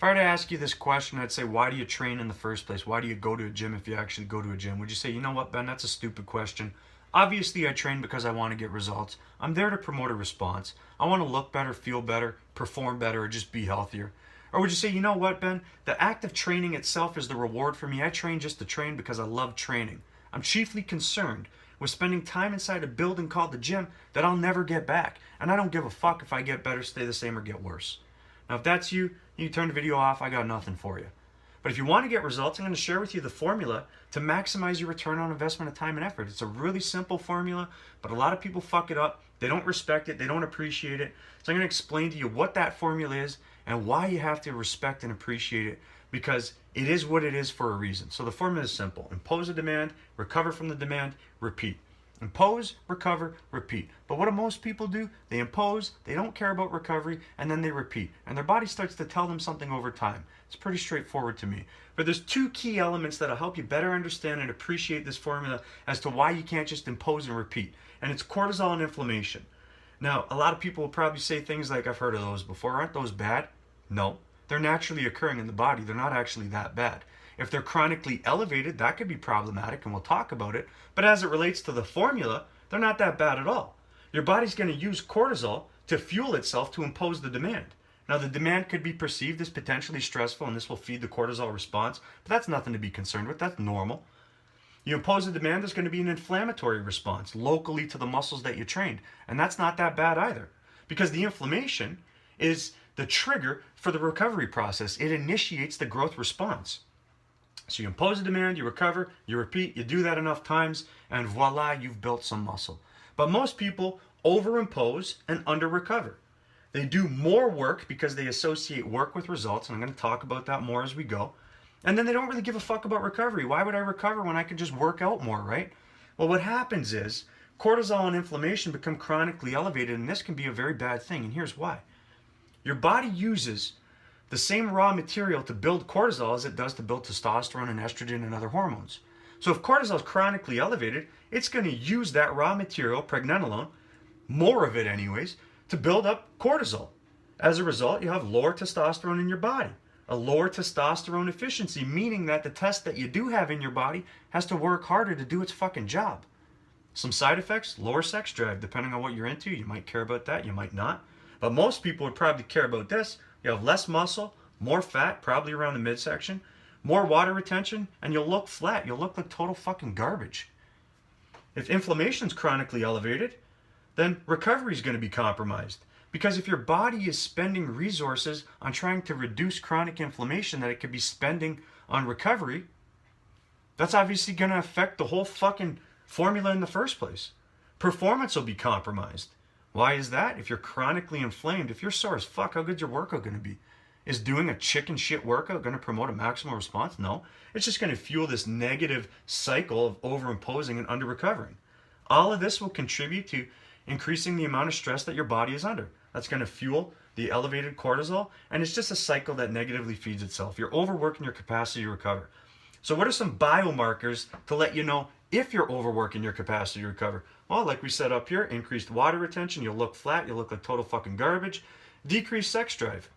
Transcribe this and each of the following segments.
I were to ask you this question, I'd say, why do you train in the first place? Why do you go to a gym if you actually go to a gym? Would you say, you know what, Ben, that's a stupid question. Obviously, I train because I want to get results. I'm there to promote a response. I want to look better, feel better, perform better, or just be healthier. Or would you say, you know what, Ben, the act of training itself is the reward for me. I train just to train because I love training. I'm chiefly concerned with spending time inside a building called the gym that I'll never get back. And I don't give a fuck if I get better, stay the same, or get worse. Now, if that's you, you turn the video off. I got nothing for you. But if you want to get results, I'm going to share with you the formula to maximize your return on investment of time and effort. It's a really simple formula, but a lot of people fuck it up. They don't respect it. They don't appreciate it. So I'm going to explain to you what that formula is and why you have to respect and appreciate it, because it is what it is for a reason. So the formula is simple. Impose a demand, recover from the demand, repeat. Impose, recover, repeat. But what do most people do? They impose, they don't care about recovery, and then they repeat. And their body starts to tell them something over time. It's pretty straightforward to me. But there's two key elements that'll help you better understand and appreciate this formula as to why you can't just impose and repeat. And it's cortisol and inflammation. Now, a lot of people will probably say things like, I've heard of those before. Aren't those bad? No. They're naturally occurring in the body. They're not actually that bad. If they're chronically elevated, that could be problematic, and we'll talk about it. But as it relates to the formula, they're not that bad at all. Your body's going to use cortisol to fuel itself to impose the demand. Now, the demand could be perceived as potentially stressful, and this will feed the cortisol response, but that's nothing to be concerned with. That's normal. You impose a demand, there's going to be an inflammatory response locally to the muscles that you trained, and that's not that bad either, because the inflammation is the trigger for the recovery process. It initiates the growth response. So you impose a demand, you recover, you repeat, you do that enough times, and voila, you've built some muscle. But most people overimpose and under-recover. They do more work because they associate work with results, and I'm going to talk about that more as we go. And then they don't really give a fuck about recovery. Why would I recover when I can just work out more, right? Well, what happens is cortisol and inflammation become chronically elevated, and this can be a very bad thing, and here's why. Your body uses the same raw material to build cortisol as it does to build testosterone and estrogen and other hormones. So if cortisol is chronically elevated, it's going to use that raw material, pregnenolone, more of it anyways, to build up cortisol. As a result, you have lower testosterone in your body. A lower testosterone efficiency, meaning that the test that you do have in your body has to work harder to do its fucking job. Some side effects, lower sex drive, depending on what you're into. You might care about that, you might not. But most people would probably care about this. You have less muscle, more fat, probably around the midsection, more water retention, and you'll look flat. You'll look like total fucking garbage. If inflammation's chronically elevated, then recovery is going to be compromised. Because if your body is spending resources on trying to reduce chronic inflammation that it could be spending on recovery, that's obviously going to affect the whole fucking formula in the first place. Performance will be compromised. Why is that? If you're chronically inflamed, if you're sore as fuck, how good's your workout going to be? Is doing a chicken shit workout going to promote a maximal response? No. It's just going to fuel this negative cycle of overimposing and under-recovering. All of this will contribute to increasing the amount of stress that your body is under. That's going to fuel the elevated cortisol, and it's just a cycle that negatively feeds itself. You're overworking your capacity to recover. So what are some biomarkers to let you know if you're overworking your capacity to recover? Well, like we said up here, increased water retention, you'll look flat, you'll look like total fucking garbage. Decreased sex drive.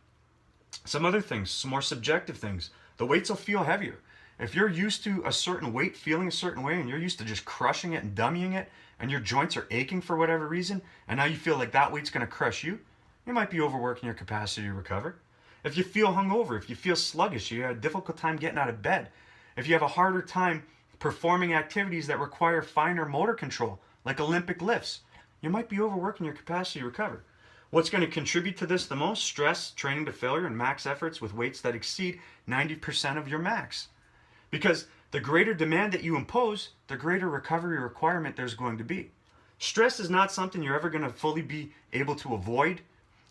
Some other things, some more subjective things. The weights will feel heavier. If you're used to a certain weight feeling a certain way and you're used to just crushing it and dummying it, and your joints are aching for whatever reason, and now you feel like that weight's going to crush you, you might be overworking your capacity to recover. If you feel hungover, if you feel sluggish, you have a difficult time getting out of bed, if you have a harder time performing activities that require finer motor control, like Olympic lifts, you might be overworking your capacity to recover. What's going to contribute to this the most? Stress, training to failure, and max efforts with weights that exceed 90% of your max. Because the greater demand that you impose, the greater recovery requirement there's going to be. Stress is not something you're ever going to fully be able to avoid,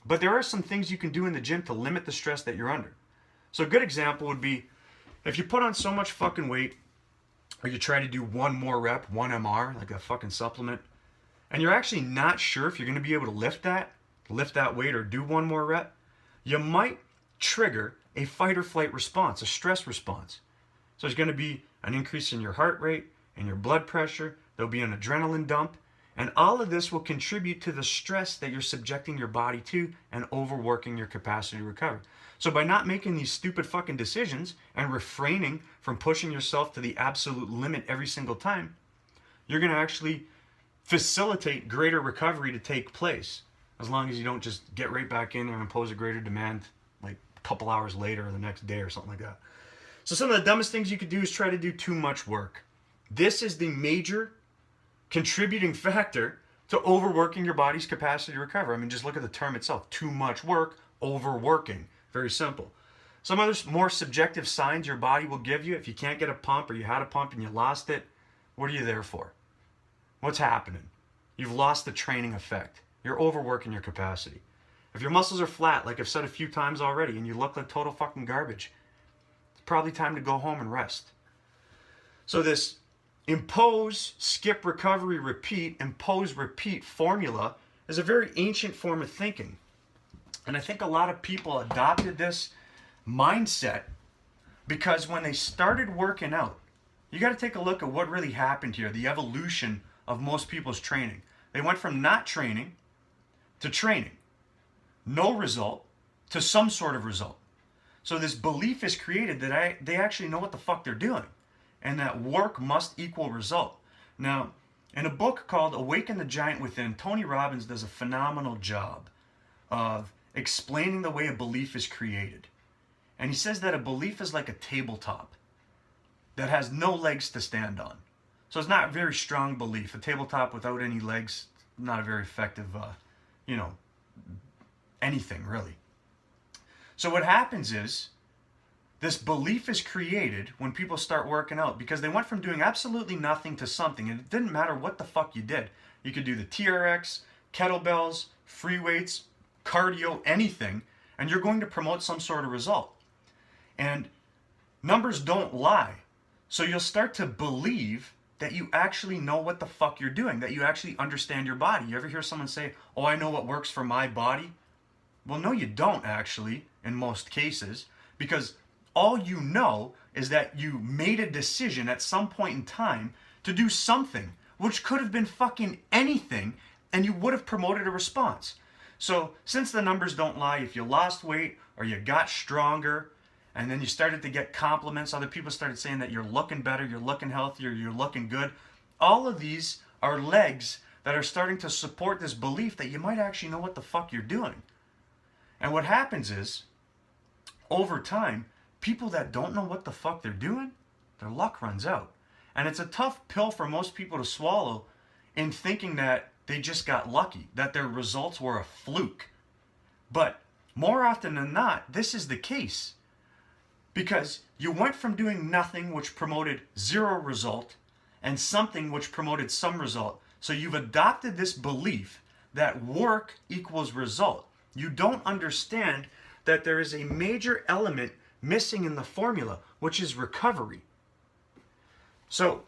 but there are some things you can do in the gym to limit the stress that you're under. So a good example would be, if you put on so much fucking weight, or you try to do one more rep, 1 MR, like a fucking supplement, and you're actually not sure if you're going to be able to lift that weight or do one more rep, you might trigger a fight or flight response, a stress response. So there's going to be an increase in your heart rate and your blood pressure. There'll be an adrenaline dump. And all of this will contribute to the stress that you're subjecting your body to and overworking your capacity to recover. So by not making these stupid fucking decisions and refraining from pushing yourself to the absolute limit every single time, you're going to actually facilitate greater recovery to take place, as long as you don't just get right back in there and impose a greater demand like a couple hours later or the next day or something like that. So some of the dumbest things you could do is try to do too much work. This is the major contributing factor to overworking your body's capacity to recover. I mean, just look at the term itself. Too much work, overworking. Very simple. Some other more subjective signs your body will give you if you can't get a pump or you had a pump and you lost it. What are you there for? What's happening? You've lost the training effect. You're overworking your capacity. If your muscles are flat, like I've said a few times already, and you look like total fucking garbage, it's probably time to go home and rest. So this impose, skip, recovery, repeat, impose, repeat formula is a very ancient form of thinking. And I think a lot of people adopted this mindset because when they started working out, you got to take a look at what really happened here, the evolution of most people's training. They went from not training to training. No result to some sort of result. So this belief is created that they actually know what the fuck they're doing, and that work must equal result. Now, in a book called Awaken the Giant Within, Tony Robbins does a phenomenal job of explaining the way a belief is created. And he says that a belief is like a tabletop that has no legs to stand on. So it's not a very strong belief. A tabletop without any legs, not a very effective, anything really. So what happens is, this belief is created when people start working out because they went from doing absolutely nothing to something, and it didn't matter what the fuck you did. You could do the TRX, kettlebells, free weights, cardio, anything, and you're going to promote some sort of result. And numbers don't lie. So you'll start to believe that you actually know what the fuck you're doing, that you actually understand your body. You ever hear someone say, "Oh, I know what works for my body"? Well, no, you don't actually, in most cases, because all you know is that you made a decision at some point in time to do something, which could have been fucking anything, and you would have promoted a response. So since the numbers don't lie, if you lost weight or you got stronger, and then you started to get compliments, other people started saying that you're looking better, you're looking healthier, you're looking good, all of these are legs that are starting to support this belief that you might actually know what the fuck you're doing. And what happens is, over time, people that don't know what the fuck they're doing, their luck runs out. And it's a tough pill for most people to swallow in thinking that they just got lucky, that their results were a fluke. But more often than not, this is the case. Because you went from doing nothing, which promoted zero result, and something which promoted some result. So you've adopted this belief that work equals result. You don't understand that there is a major element missing in the formula, which is recovery. So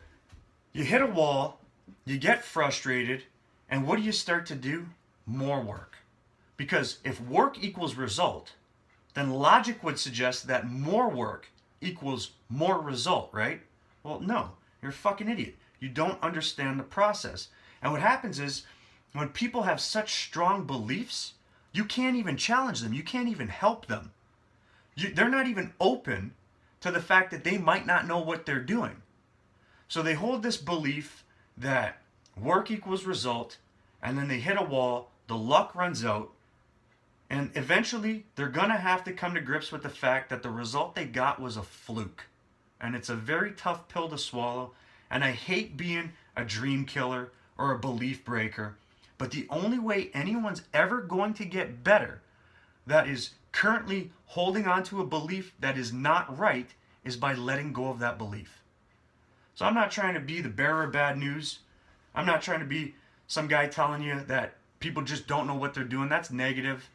you hit a wall, you get frustrated, and what do you start to do? More work. Because if work equals result, then logic would suggest that more work equals more result, right? Well, no, you're a fucking idiot. You don't understand the process. And what happens is, when people have such strong beliefs, you can't even challenge them. You can't even help them. They're not even open to the fact that they might not know what they're doing. So they hold this belief that work equals result, and then they hit a wall, the luck runs out, and eventually they're going to have to come to grips with the fact that the result they got was a fluke. And it's a very tough pill to swallow, and I hate being a dream killer or a belief breaker, but the only way anyone's ever going to get better that is currently holding on to a belief that is not right is by letting go of that belief. So I'm not trying to be the bearer of bad news. I'm not trying to be some guy telling you that people just don't know what they're doing. That's negative.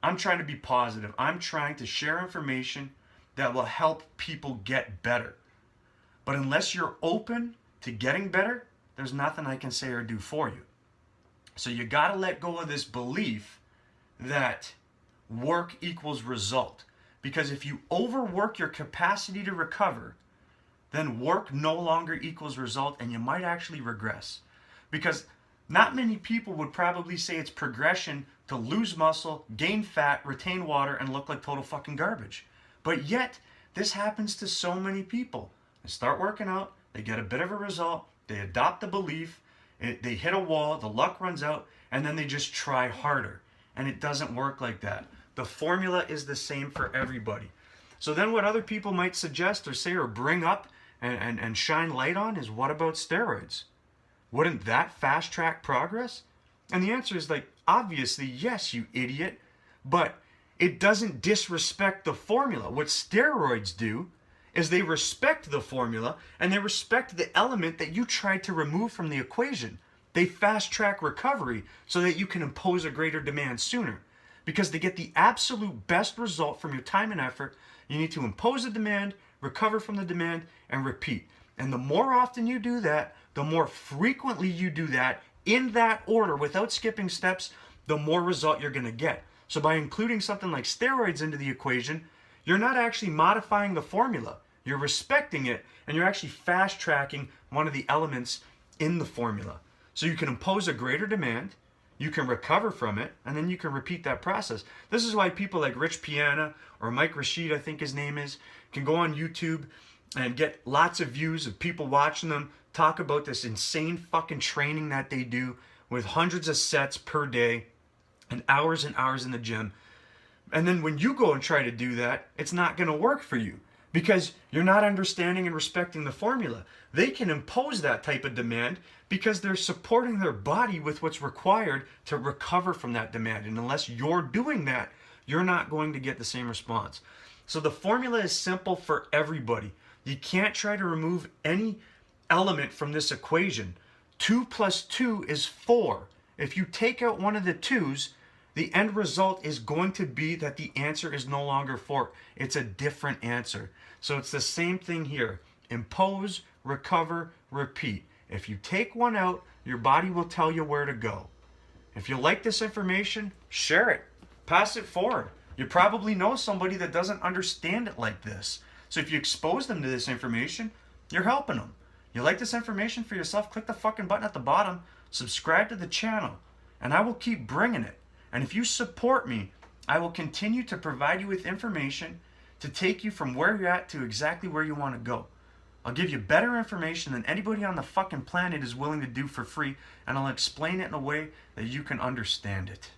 I'm trying to be positive. I'm trying to share information that will help people get better. But unless you're open to getting better, there's nothing I can say or do for you. So you got to let go of this belief that work equals result. Because if you overwork your capacity to recover, then work no longer equals result, and you might actually regress. Because Not many people would probably say it's progression to lose muscle, gain fat, retain water, and look like total fucking garbage. But yet, this happens to so many people. They start working out, they get a bit of a result, they adopt the belief, they hit a wall, the luck runs out, and then they just try harder. And it doesn't work like that. The formula is the same for everybody. So then what other people might suggest or say or bring up and shine light on is, what about steroids? Wouldn't that fast track progress? And the answer is like, obviously, yes, you idiot. But it doesn't disrespect the formula. What steroids do is they respect the formula and they respect the element that you tried to remove from the equation. They fast track recovery so that you can impose a greater demand sooner. Because to get the absolute best result from your time and effort, you need to impose a demand, recover from the demand, and repeat. And the more often you do that, the more frequently you do that in that order without skipping steps, the more result you're going to get. So by including something like steroids into the equation, you're not actually modifying the formula. You're respecting it, and you're actually fast tracking one of the elements in the formula. So you can impose a greater demand, you can recover from it, and then you can repeat that process. This is why people like Rich Piana or Mike Rashid, I think his name is, can go on YouTube and get lots of views of people watching them talk about this insane fucking training that they do with hundreds of sets per day and hours in the gym. And then when you go and try to do that, it's not going to work for you because you're not understanding and respecting the formula. They can impose that type of demand because they're supporting their body with what's required to recover from that demand. And unless you're doing that, you're not going to get the same response. So the formula is simple for everybody. You can't try to remove any element from this equation. 2 plus 2 is 4. If you take out one of the 2's, the end result is going to be that the answer is no longer 4. It's a different answer. So it's the same thing here. Impose, recover, repeat. If you take one out, your body will tell you where to go. If you like this information, share it. Pass it forward. You probably know somebody that doesn't understand it like this. So if you expose them to this information, you're helping them. You like this information for yourself, click the fucking button at the bottom, subscribe to the channel, and I will keep bringing it. And if you support me, I will continue to provide you with information to take you from where you're at to exactly where you want to go. I'll give you better information than anybody on the fucking planet is willing to do for free, and I'll explain it in a way that you can understand it.